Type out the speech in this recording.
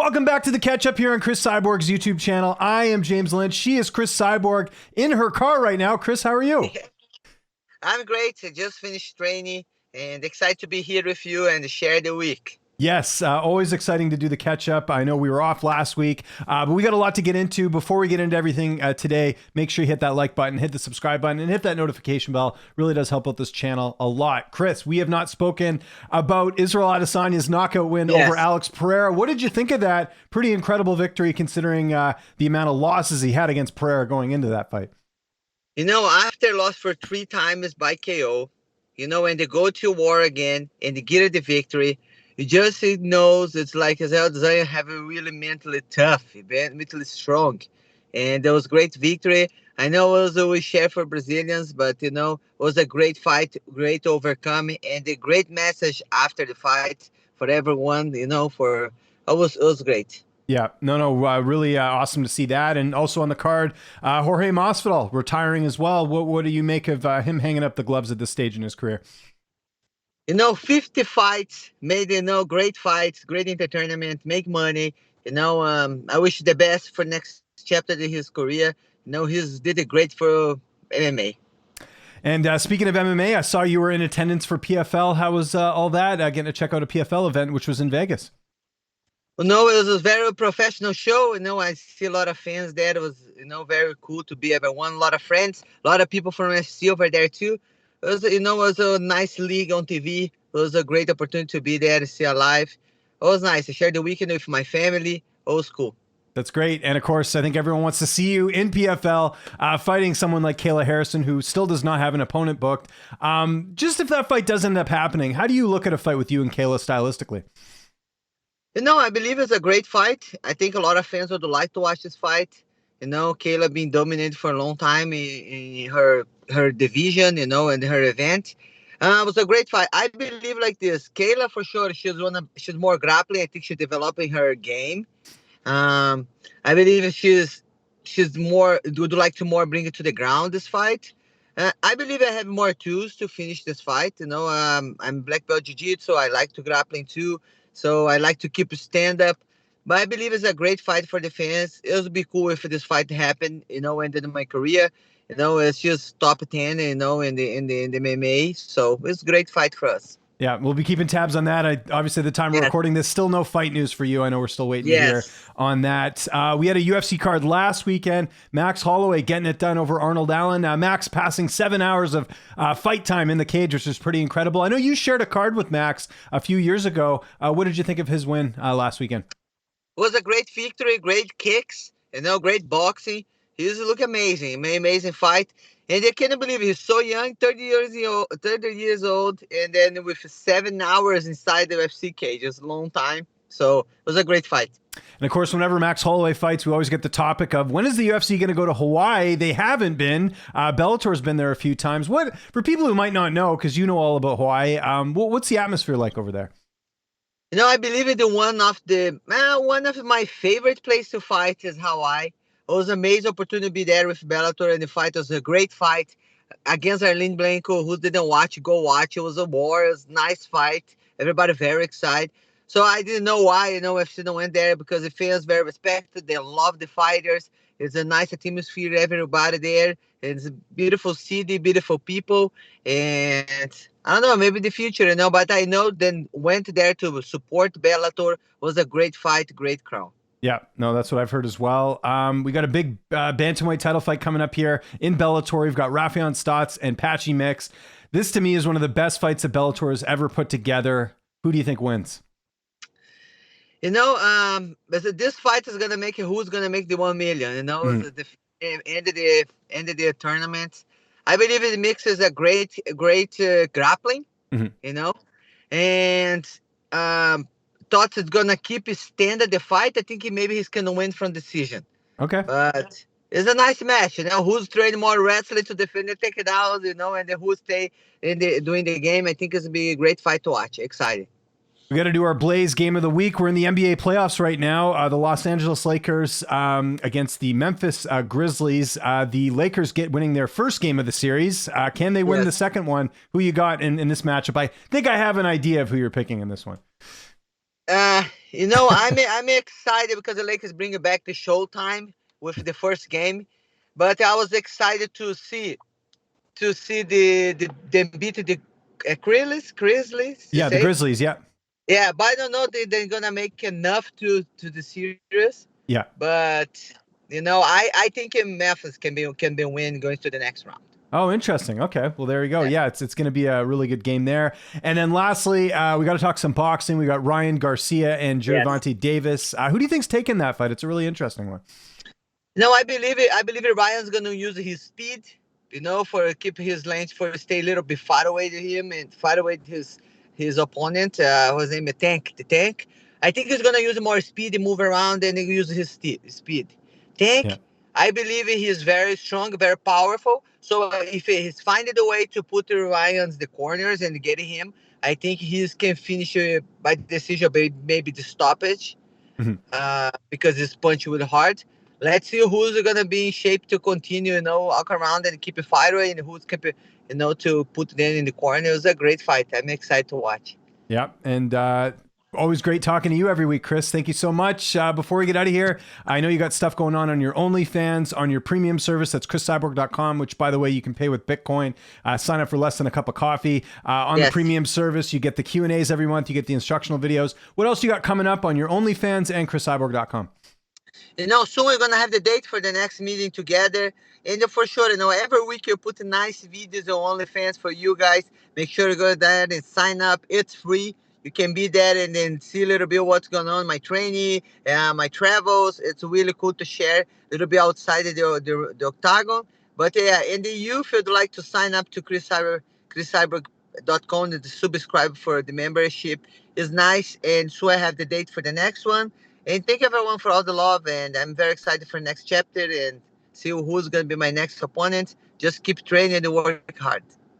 Welcome back to the catch up here on Cris Cyborg's YouTube channel. I am James Lynch. She is Cris Cyborg in her car right now. Cris, how are you? I'm great. I just finished training and excited to be here with you and share the week. Yes, always exciting to do the catch up. I know we were off last week, but we got a lot to get into. Before we get into everything today, make sure you hit that like button, hit the subscribe button, and hit that notification bell. Really does help out this channel a lot. Cris, we have not spoken about Israel Adesanya's knockout win over Alex Pereira. What did you think of that? Pretty incredible victory considering the amount of losses he had against Pereira going into that fight. You know, after loss for 3 times by KO, you know, and they go to war again and they get the victory, you just knows it's like Israel Adesanya have a really mentally tough, mentally strong. And it was great victory. I know it was always share for Brazilians, but, you know, it was a great fight, great overcoming, and a great message after the fight for everyone, you know, it was great. Yeah, really awesome to see that. And also on the card, Jorge Masvidal retiring as well. What do you make of him hanging up the gloves at this stage in his career? You know, 50 fights, made, you know, great fights, great entertainment, make money. You know, I wish the best for next chapter of his career. You know, did it great for MMA. And speaking of MMA, I saw you were in attendance for PFL. How was all that? Getting to check out a PFL event, which was in Vegas. Well, no, it was a very professional show. You know, I see a lot of fans there. It was, you know, very cool to be everyone. A lot of friends, a lot of people from FC over there too. It was, you know, it was a nice league on TV. It was a great opportunity to be there to see a live. It was nice. I shared the weekend with my family. It was cool. That's great. And of course, I think everyone wants to see you in PFL fighting someone like Kayla Harrison, who still does not have an opponent booked. Just if that fight does end up happening, how do you look at a fight with you and Kayla stylistically? You know, I believe it's a great fight. I think a lot of fans would like to watch this fight. You know, Kayla being dominated for a long time in her division, you know, and her event. It was a great fight. I believe like this. Kayla, for sure, she's more grappling. I think she's developing her game. I believe she's more, would like to more bring it to the ground, this fight. I believe I have more tools to finish this fight. You know, I'm black belt jiu-jitsu. I like to grappling too. So I like to keep stand up. But I believe it's a great fight for the fans. It would be cool if this fight happened, you know, ended in my career. You know, it's just top 10, you know, in the MMA. So it's a great fight for us. Yeah, we'll be keeping tabs on that. Obviously, the time we're recording this, still no fight news for you. I know we're still waiting to hear on that. We had a UFC card last weekend. Max Holloway getting it done over Arnold Allen. Max passing 7 hours of fight time in the cage, which is pretty incredible. I know you shared a card with Max a few years ago. What did you think of his win last weekend? It was a great victory, great kicks, you know, great boxing. He's look amazing, amazing fight. And I can't believe he's so young, 30 years old, and then with 7 hours inside the UFC cage. It's a long time. So it was a great fight. And of course, whenever Max Holloway fights, we always get the topic of when is the UFC going to go to Hawaii? They haven't been. Bellator's been there a few times. What, for people who might not know, because you know all about Hawaii, what's the atmosphere like over there? You know, I believe it. One of my favorite places to fight is Hawaii. It was an amazing opportunity to be there with Bellator, and the fight was a great fight against Arlene Blanco. Who didn't watch, go watch. It was a war. It was a nice fight. Everybody very excited. So I didn't know why, you know, UFC went there because the fans very respected. They love the fighters. It's a nice atmosphere, everybody there. It's a beautiful city, beautiful people. And I don't know, maybe the future, you know, but I know then went there to support Bellator. It was a great fight, great crowd. Yeah, no, that's what I've heard as well. We got a big Bantamweight title fight coming up here in Bellator. We've got Raufeon Stots and Patchy mix. This, to me, is one of the best fights that Bellator has ever put together. Who do you think wins? You know, this fight is going to make who's going to make the 1 million, you know, the end of the tournament. I believe it mixes a great grappling, you know, and thought it's gonna keep standard the fight. I think maybe he's gonna win from decision. Okay. But it's a nice match, you know. Who's training more wrestling to defend the takedowns, you know, and then who stay doing the game. I think it's gonna be a great fight to watch. Exciting. We got to do our Blaze game of the week. We're in the NBA playoffs right now. The Los Angeles Lakers against the Memphis Grizzlies. The Lakers winning their first game of the series. Can they win the second one? Who you got in this matchup? I think I have an idea of who you're picking in this one. I'm excited because the Lakers bring back the Showtime with the first game, but I was excited to see the them beat the Grizzlies. You Yeah, the say? Grizzlies. Yeah, Yeah, but I don't know they're gonna make enough to the series. yeah. But I think Memphis can be win going to the next round. Oh, interesting. Okay. Well, there you go. Yeah. Yeah, it's going to be a really good game there. And then lastly, we got to talk some boxing. We got Ryan Garcia and Yes. Gervonta Davis. Who do you think's taking that fight? It's a really interesting one. No, I believe it. I believe it. Ryan's gonna use his speed, for keep his lanes for stay a little bit far away to him and far away his opponent. Whose name is Tank. The Tank. I think he's gonna use more speed and move around and use his speed. Yeah. Tank. I believe he's very strong, very powerful. So if he's finding a way to put Ryan's the corners and getting him, I think he can finish by decision, maybe the stoppage Mhm. because it's punch with heart. Let's see who's gonna be in shape to continue, walk around and keep it fight away, and who's keep it, to put them in the corner. It was a great fight. I'm excited to watch. Yeah. And always great talking to you every week, Cris. Thank you so much. Before we get out of here, I know you got stuff going on your OnlyFans, on your premium service. That's CrisCyborg.com, which, by the way, you can pay with Bitcoin. Sign up for less than a cup of coffee. On the Yes. premium service, you get the Q&As every month. You get the instructional videos. What else you got coming up on your OnlyFans and CrisCyborg.com? Soon we're gonna have the date for the next meeting together. And for sure, every week you put nice videos on OnlyFans for you guys. Make sure to go there and sign up. It's free. You can be there and then see a little bit what's going on, my training, my travels. It's really cool to share a little bit outside of the octagon. But yeah, and then you, if you'd like to sign up to CrisCyborg.com and subscribe for the membership, is nice. And so I have the date for the next one. And thank everyone for all the love. And I'm very excited for the next chapter and see who's going to be my next opponent. Just keep training and work hard.